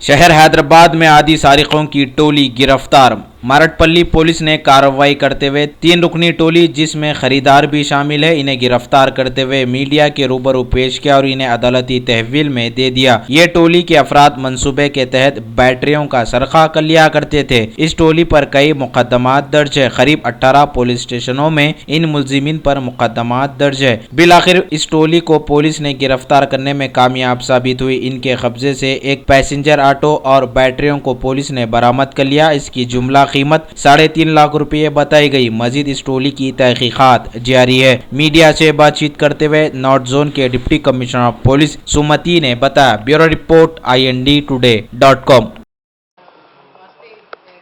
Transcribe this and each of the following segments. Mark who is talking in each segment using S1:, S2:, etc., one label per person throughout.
S1: शहर हैदराबाद में आदि सारिकों की टोली गिरफ्तार। मारटपल्ली पुलिस ने कार्रवाई करते हुए 3 रुकनी टोली जिसमें खरीदार भी शामिल है, इन्हें गिरफ्तार करते हुए मीडिया के रूबरू पेश किया और इन्हें अदालती तहवील में दे दिया। ये टोली के अफराद मंसूबे के तहत बैटरियों का सरखा कर लिया करते थे। इस टोली पर कई मुकदमात दर्ज है। करीब 18 पुलिस स्टेशनों में इन मुलजिमीन पर मुकदमात दर्ज है। बिलाखिर इस टोली को पुलिस ने गिरफ्तार करने में कामयाब साबित हुई। इनके कब्जे से एक पैसेंजर ऑटो और बैटरियों को पुलिस ने बरामद कर लिया। इसकी जुमला कीमत 3.5 लाख रुपये बताई गई। मजीद इस टोली की तहकीकात जारी है। मीडिया से बातचीत करते हुए नॉर्थ जोन के डिप्टी कमिश्नर ऑफ पुलिस सुमति ने बताया। Bureau report INDtoday.com।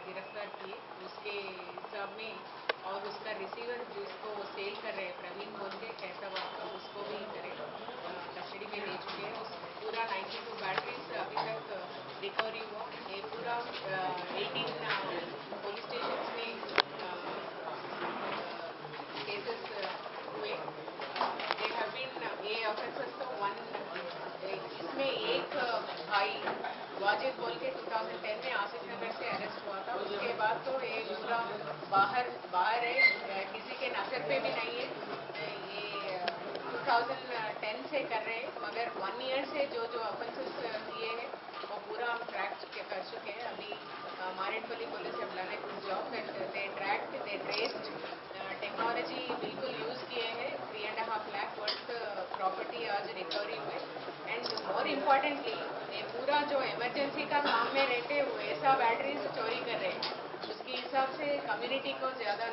S2: गिरफ्तार किए उसके हिसाब में और उसका रिसीवर जिसको सेल कर रहे हैं प्रवीण बोल के कैसा उसको भी करे कस्टडी में ले चुके हैं। पूरा 92 बैटरीज अभी तक रिकवरी हुआ। ये पूरा 18 पुलिस स्टेशन में केसेस हुए। दे हैव बीन ये ऑफेंसेस तो वन इसमें एक भाई वाजिद बोल के 2010 में आसिफ नगर से अरेस्ट हुआ था। उसके बाद तो ये पूरा बाहर है, किसी के नजर पे भी नहीं है। ये 2010 से कर रहे हैं, मगर 1 ईयर से जो ऑफेंसेस किए हैं वो पूरा हम ट्रैक कर चुके हैं। अभी Marredpally police have done a good job and they traced technology बिल्कुल यूज़ किए हैं। 3.5 लाख वर्थ प्रॉपर्टी आज रिकवरी हुए। एंड मोर इम्पॉर्टेंटली ये पूरा जो इमरजेंसी का काम में रहते हुए ऐसा बैटरीज चोरी कर रहे हैं, उसके हिसाब से कम्युनिटी को ज़्यादा